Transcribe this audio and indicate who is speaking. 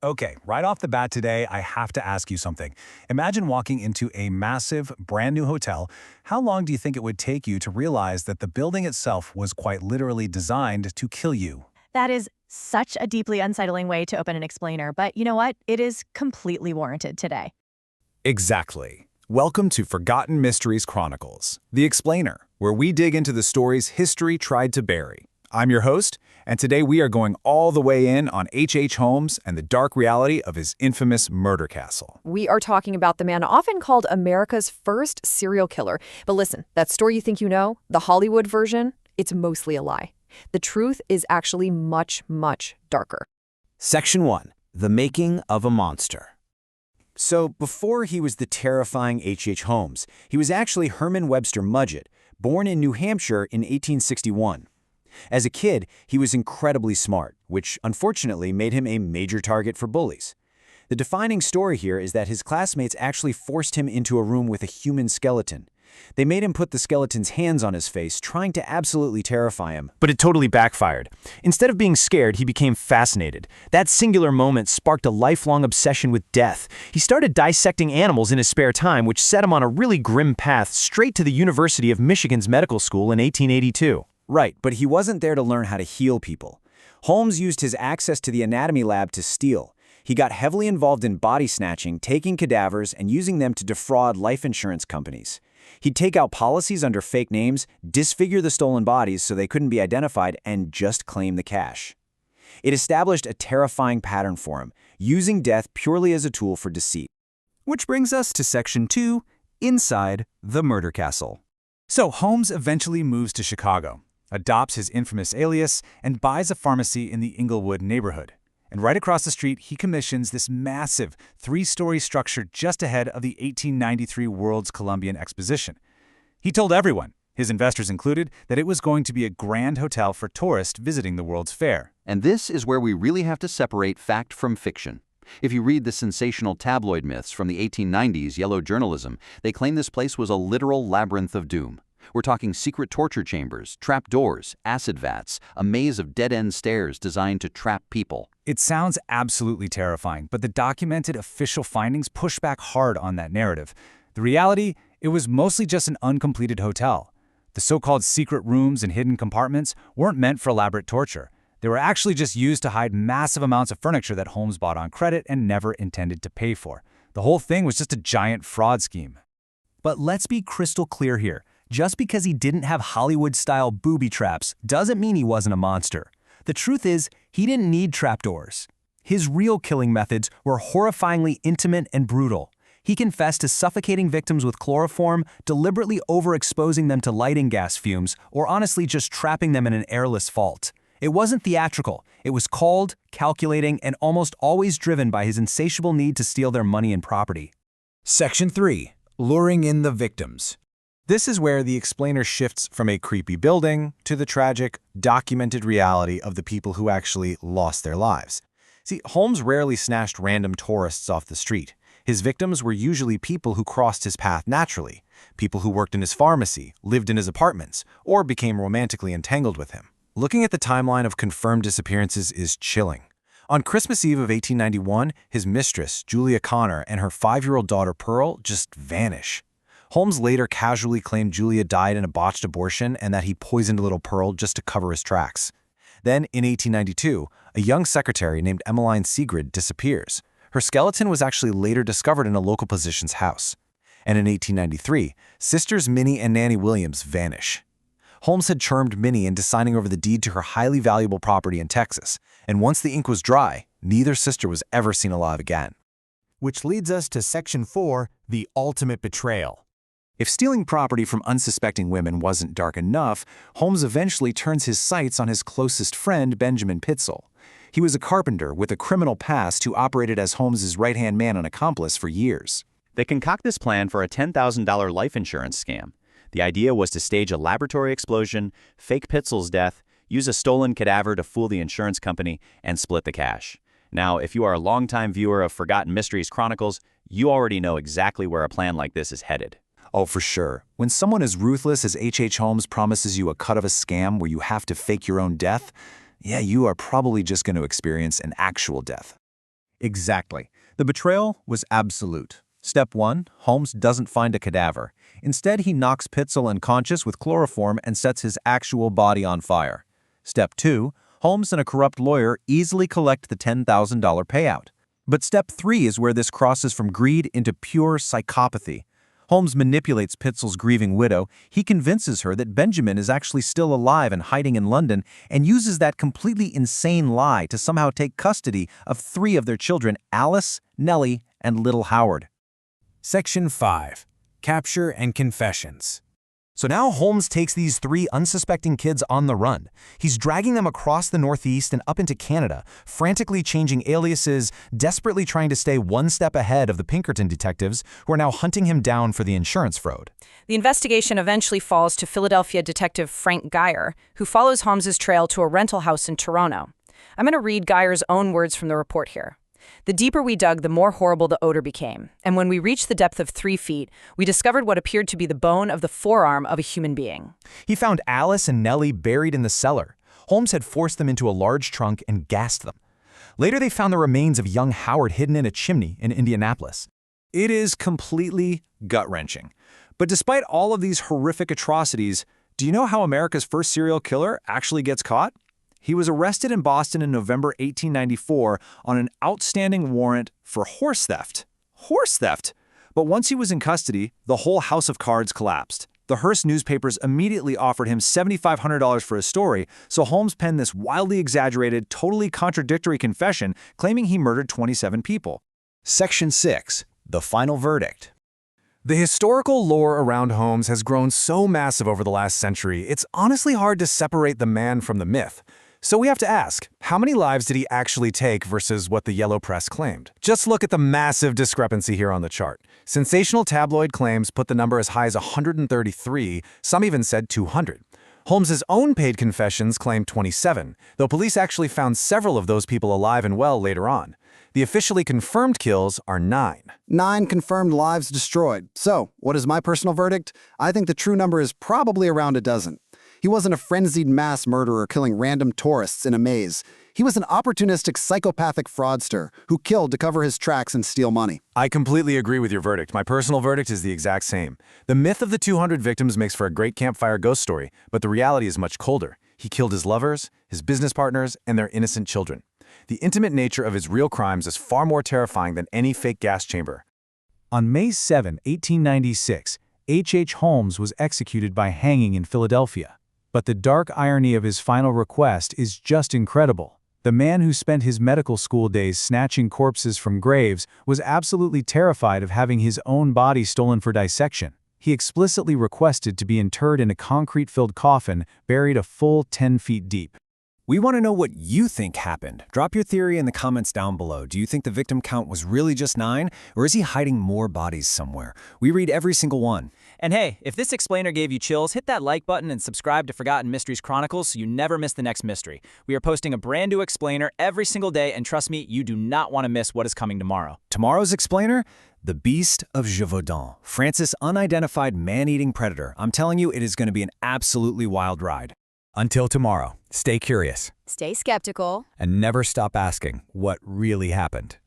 Speaker 1: Okay, right off the bat today, I have to ask you something. Imagine walking into a massive, brand new hotel. How long do you think it would take you to realize that the building itself was quite literally designed to kill you?
Speaker 2: That is such a deeply unsettling way to open an explainer, but you know what? It is completely warranted today.
Speaker 1: Exactly. Welcome to Forgotten Mysteries Chronicles, the explainer, where we dig into the stories history tried to bury. I'm your host, and today we are going all the way in on H. Holmes and the dark reality of his infamous murder castle.
Speaker 3: We are talking about the man often called America's first serial killer. But listen, that story you think you know, the Hollywood version, it's mostly a lie. The truth is actually much, much darker.
Speaker 4: Section 1. The Making of a Monster. So, before he was the terrifying H. Holmes, he was actually Herman Webster Mudgett, born in New Hampshire in 1861. As a kid, he was incredibly smart, which unfortunately made him a major target for bullies. The defining story here is that his classmates actually forced him into a room with a human skeleton. They made him put the skeleton's hands on his face, trying to absolutely terrify him.
Speaker 5: But it totally backfired. Instead of being scared, he became fascinated. That singular moment sparked a lifelong obsession with death. He started dissecting animals in his spare time, which set him on a really grim path straight to the University of Michigan's medical school in 1882.
Speaker 4: Right, but he wasn't there to learn how to heal people. Holmes used his access to the anatomy lab to steal. He got heavily involved in body snatching, taking cadavers, and using them to defraud life insurance companies. He'd take out policies under fake names, disfigure the stolen bodies so they couldn't be identified, and just claim the cash. It established a terrifying pattern for him, using death purely as a tool for deceit.
Speaker 1: Which brings us to Section 2, Inside the Murder Castle. So Holmes eventually moves to Chicago, adopts his infamous alias, and buys a pharmacy in the Inglewood neighborhood. And right across the street, he commissions this massive three-story structure just ahead of the 1893 World's Columbian Exposition. He told everyone, his investors included, that it was going to be a grand hotel for tourists visiting the World's Fair.
Speaker 6: And this is where we really have to separate fact from fiction. If you read the sensational tabloid myths from the 1890s yellow journalism, they claim this place was a literal labyrinth of doom. We're talking secret torture chambers, trap doors, acid vats, a maze of dead-end stairs designed to trap people.
Speaker 1: It sounds absolutely terrifying, but the documented official findings push back hard on that narrative. The reality, it was mostly just an uncompleted hotel. The so-called secret rooms and hidden compartments weren't meant for elaborate torture. They were actually just used to hide massive amounts of furniture that Holmes bought on credit and never intended to pay for. The whole thing was just a giant fraud scheme. But let's be crystal clear here. Just because he didn't have Hollywood-style booby traps doesn't mean he wasn't a monster. The truth is, he didn't need trapdoors. His real killing methods were horrifyingly intimate and brutal. He confessed to suffocating victims with chloroform, deliberately overexposing them to lighting gas fumes, or honestly just trapping them in an airless vault. It wasn't theatrical. It was cold, calculating, and almost always driven by his insatiable need to steal their money and property.
Speaker 4: Section 3. Luring in the victims.
Speaker 1: This is where the explainer shifts from a creepy building to the tragic, documented reality of the people who actually lost their lives. See, Holmes rarely snatched random tourists off the street. His victims were usually people who crossed his path naturally, people who worked in his pharmacy, lived in his apartments, or became romantically entangled with him. Looking at the timeline of confirmed disappearances is chilling. On Christmas Eve of 1891, his mistress, Julia Connor, and her 5-year-old daughter Pearl just vanish. Holmes later casually claimed Julia died in a botched abortion and that he poisoned little Pearl just to cover his tracks. Then, in 1892, a young secretary named Emmeline Sigrid disappears. Her skeleton was actually later discovered in a local physician's house. And in 1893, sisters Minnie and Nanny Williams vanish. Holmes had charmed Minnie into signing over the deed to her highly valuable property in Texas, and once the ink was dry, neither sister was ever seen alive again.
Speaker 5: Which leads us to Section 4, the ultimate betrayal.
Speaker 1: If stealing property from unsuspecting women wasn't dark enough, Holmes eventually turns his sights on his closest friend, Benjamin Pitzel. He was a carpenter with a criminal past who operated as Holmes's right-hand man and accomplice for years.
Speaker 7: They concoct this plan for a $10,000 life insurance scam. The idea was to stage a laboratory explosion, fake Pitzel's death, use a stolen cadaver to fool the insurance company, and split the cash. Now, if you are a longtime viewer of Forgotten Mysteries Chronicles, you already know exactly where a plan like this is headed.
Speaker 1: Oh, for sure. When someone as ruthless as H. Holmes promises you a cut of a scam where you have to fake your own death, yeah, you are probably just going to experience an actual death. Exactly. The betrayal was absolute. Step 1, Holmes doesn't find a cadaver. Instead, he knocks Pitzel unconscious with chloroform and sets his actual body on fire. Step 2, Holmes and a corrupt lawyer easily collect the $10,000 payout. But step 3 is where this crosses from greed into pure psychopathy. Holmes manipulates Pitzel's grieving widow. He convinces her that Benjamin is actually still alive and hiding in London, and uses that completely insane lie to somehow take custody of 3 of their children, Alice, Nellie, and little Howard.
Speaker 5: Section 5. Capture and Confessions. So now Holmes takes these 3 unsuspecting kids on the run. He's dragging them across the Northeast and up into Canada, frantically changing aliases, desperately trying to stay one step ahead of the Pinkerton detectives, who are now hunting him down for the insurance fraud.
Speaker 8: The investigation eventually falls to Philadelphia detective Frank Geyer, who follows Holmes's trail to a rental house in Toronto. I'm going to read Geyer's own words from the report here. The deeper we dug, the more horrible the odor became, and when we reached the depth of 3 feet, we discovered what appeared to be the bone of the forearm of a human being.
Speaker 5: He found Alice and Nellie buried in the cellar. Holmes had forced them into a large trunk and gassed them. Later, they found the remains of young Howard hidden in a chimney in Indianapolis.
Speaker 1: It is completely gut-wrenching. But despite all of these horrific atrocities, do you know how America's first serial killer actually gets caught? He was arrested in Boston in November 1894 on an outstanding warrant for horse theft. Horse theft! But once he was in custody, the whole house of cards collapsed. The Hearst newspapers immediately offered him $7,500 for his story, so Holmes penned this wildly exaggerated, totally contradictory confession claiming he murdered 27 people.
Speaker 4: Section 6. The Final Verdict.
Speaker 5: The historical lore around Holmes has grown so massive over the last century, it's honestly hard to separate the man from the myth. So we have to ask, how many lives did he actually take versus what the yellow press claimed? Just look at the massive discrepancy here on the chart. Sensational tabloid claims put the number as high as 133, some even said 200. Holmes's own paid confessions claimed 27, though police actually found several of those people alive and well later on. The officially confirmed kills are 9.
Speaker 9: 9 confirmed lives destroyed. So, what is my personal verdict? I think the true number is probably around a dozen. He wasn't a frenzied mass murderer killing random tourists in a maze. He was an opportunistic psychopathic fraudster who killed to cover his tracks and steal money.
Speaker 5: I completely agree with your verdict. My personal verdict is the exact same. The myth of the 200 victims makes for a great campfire ghost story, but the reality is much colder. He killed his lovers, his business partners, and their innocent children. The intimate nature of his real crimes is far more terrifying than any fake gas chamber.
Speaker 10: On May 7, 1896, H.H. Holmes was executed by hanging in Philadelphia. But the dark irony of his final request is just incredible. The man who spent his medical school days snatching corpses from graves was absolutely terrified of having his own body stolen for dissection. He explicitly requested to be interred in a concrete-filled coffin buried a full 10 feet deep.
Speaker 4: We want to know what you think happened. Drop your theory in the comments down below. Do you think the victim count was really just 9, or is he hiding more bodies somewhere? We read every single one.
Speaker 11: And hey, if this explainer gave you chills, hit that like button and subscribe to Forgotten Mysteries Chronicles so you never miss the next mystery. We are posting a brand new explainer every single day, and trust me, you do not want to miss what is coming tomorrow.
Speaker 4: Tomorrow's explainer? The Beast of Gévaudan, France's unidentified man-eating predator. I'm telling you, it is going to be an absolutely wild ride.
Speaker 5: Until tomorrow, stay curious.
Speaker 3: Stay skeptical.
Speaker 5: And never stop asking what really happened.